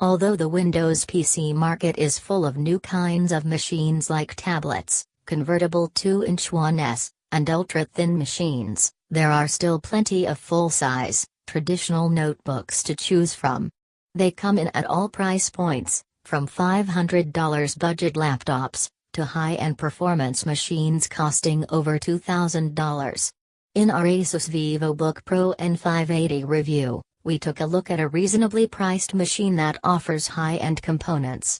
Although the Windows PC market is full of new kinds of machines like tablets, convertible 2-inch 1S, and ultra-thin machines, there are still plenty of full-size, traditional notebooks to choose from. They come in at all price points, from $500 budget laptops, to high-end performance machines costing over $2,000. In our Asus Vivobook Pro N580 review, we took a look at a reasonably priced machine that offers high-end components.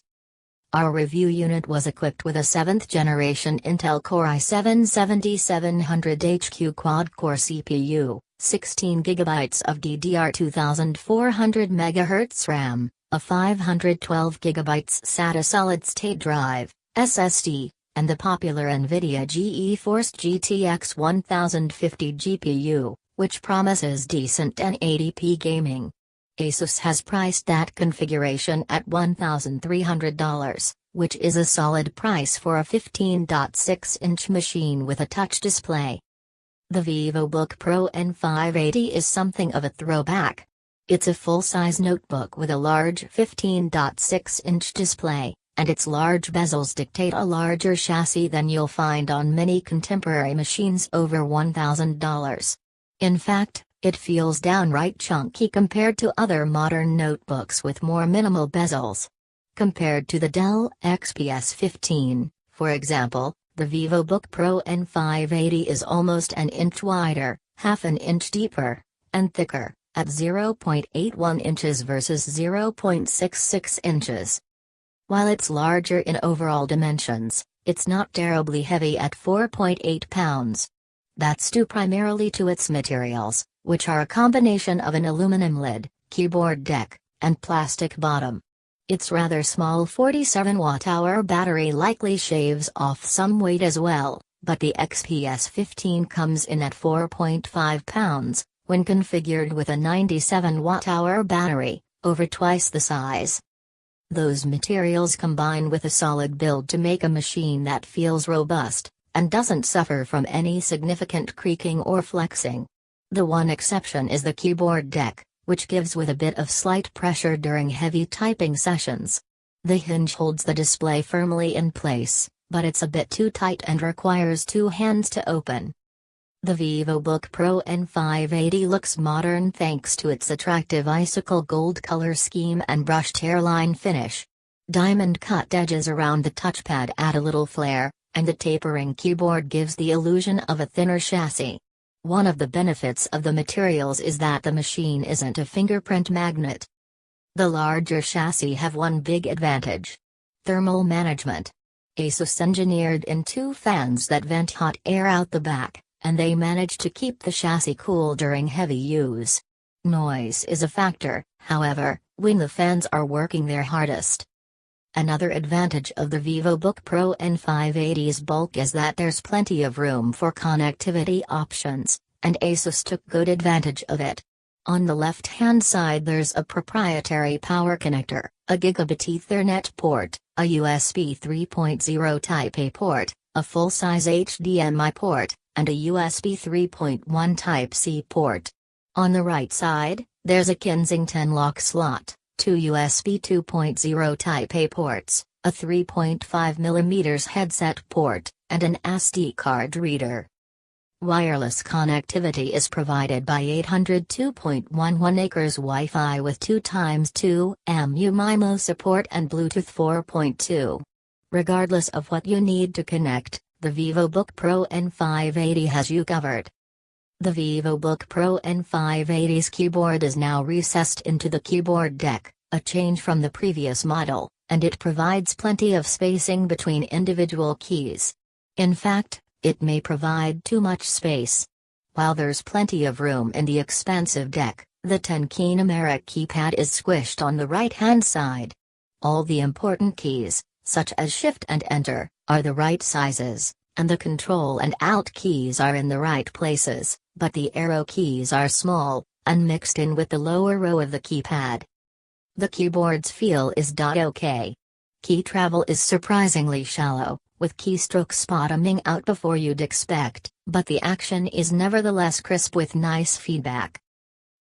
Our review unit was equipped with a 7th generation Intel Core i7-7700HQ quad-core CPU, 16GB of DDR 2400 MHz RAM, a 512GB SATA solid-state drive, SSD, and the popular NVIDIA GeForce GTX 1050 GPU, which promises decent 1080p gaming. Asus has priced that configuration at $1,300, which is a solid price for a 15.6-inch machine with a touch display. The Vivobook Pro N580 is something of a throwback. It's a full-size notebook with a large 15.6-inch display, and its large bezels dictate a larger chassis than you'll find on many contemporary machines over $1,000. In fact, it feels downright chunky compared to other modern notebooks with more minimal bezels. Compared to the Dell XPS 15, for example, the Vivobook Pro N580 is almost an inch wider, half an inch deeper, and thicker, at 0.81 inches versus 0.66 inches. While it's larger in overall dimensions, it's not terribly heavy at 4.8 pounds. That's due primarily to its materials, which are a combination of an aluminum lid, keyboard deck, and plastic bottom. Its rather small 47 watt-hour battery likely shaves off some weight as well, but the XPS 15 comes in at 4.5 pounds, when configured with a 97 watt-hour battery, over twice the size. Those materials combine with a solid build to make a machine that feels robust, and doesn't suffer from any significant creaking or flexing. The one exception is the keyboard deck, which gives with a bit of slight pressure during heavy typing sessions. The hinge holds the display firmly in place, but it's a bit too tight and requires two hands to open. The Vivobook Pro N580 looks modern thanks to its attractive icicle gold color scheme and brushed hairline finish. Diamond-cut edges around the touchpad add a little flair, and the tapering keyboard gives the illusion of a thinner chassis. One of the benefits of the materials is that the machine isn't a fingerprint magnet. The larger chassis have one big advantage: thermal management. Asus engineered in two fans that vent hot air out the back, and they manage to keep the chassis cool during heavy use. Noise is a factor, however, when the fans are working their hardest. Another advantage of the Vivobook Pro N580's bulk is that there's plenty of room for connectivity options, and Asus took good advantage of it. On the left-hand side there's a proprietary power connector, a Gigabit Ethernet port, a USB 3.0 Type-A port, a full-size HDMI port, and a USB 3.1 Type-C port. On the right side, there's a Kensington lock slot, two USB 2.0 Type-A ports, a 3.5mm headset port, and an SD card reader. Wireless connectivity is provided by 802.11 acres Wi-Fi with 2x2 MU-MIMO support and Bluetooth 4.2. Regardless of what you need to connect, the Vivobook Pro N580 has you covered. The Vivobook Pro N580's keyboard is now recessed into the keyboard deck, a change from the previous model, and it provides plenty of spacing between individual keys. In fact, it may provide too much space. While there's plenty of room in the expansive deck, the 10-key numeric keypad is squished on the right-hand side. All the important keys, such as Shift and Enter, are the right sizes, and the Control and Alt keys are in the right places, but the arrow keys are small, and mixed in with the lower row of the keypad. The keyboard's feel is OK. Key travel is surprisingly shallow, with keystrokes bottoming out before you'd expect, but the action is nevertheless crisp with nice feedback.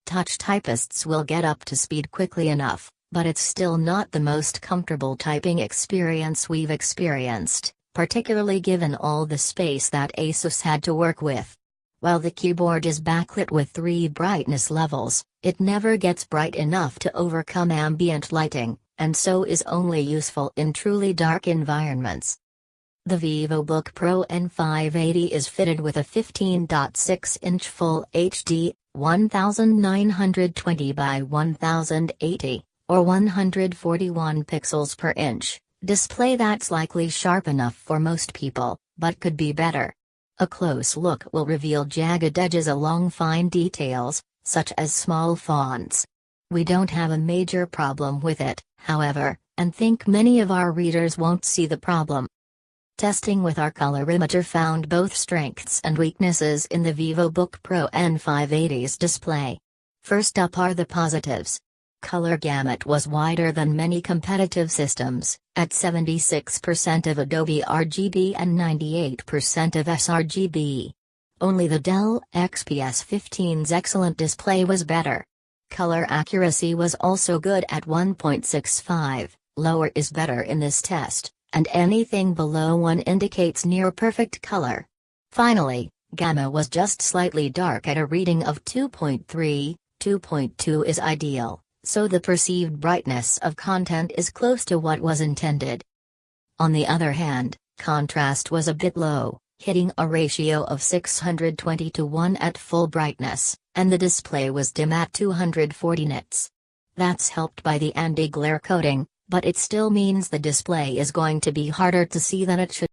Touch typists will get up to speed quickly enough, but it's still not the most comfortable typing experience we've experienced, particularly given all the space that Asus had to work with. While the keyboard is backlit with 3 brightness levels, it never gets bright enough to overcome ambient lighting, and so is only useful in truly dark environments. The Vivobook Pro N580 is fitted with a 15.6-inch Full HD, 1920 by 1080, or 141 pixels per inch, display that's likely sharp enough for most people, but could be better. A close look will reveal jagged edges along fine details, such as small fonts. We don't have a major problem with it, however, and think many of our readers won't see the problem. Testing with our colorimeter found both strengths and weaknesses in the Vivobook Pro N580's display. First up are the positives. Color gamut was wider than many competitive systems, at 76% of Adobe RGB and 98% of sRGB. Only the Dell XPS 15's excellent display was better. Color accuracy was also good at 1.65, lower is better in this test, and anything below 1 indicates near perfect color. Finally, gamma was just slightly dark at a reading of 2.3, 2.2 is ideal, so the perceived brightness of content is close to what was intended. On the other hand, contrast was a bit low, hitting a ratio of 620:1 at full brightness, and the display was dim at 240 nits. That's helped by the anti-glare coating, but it still means the display is going to be harder to see than it should